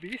20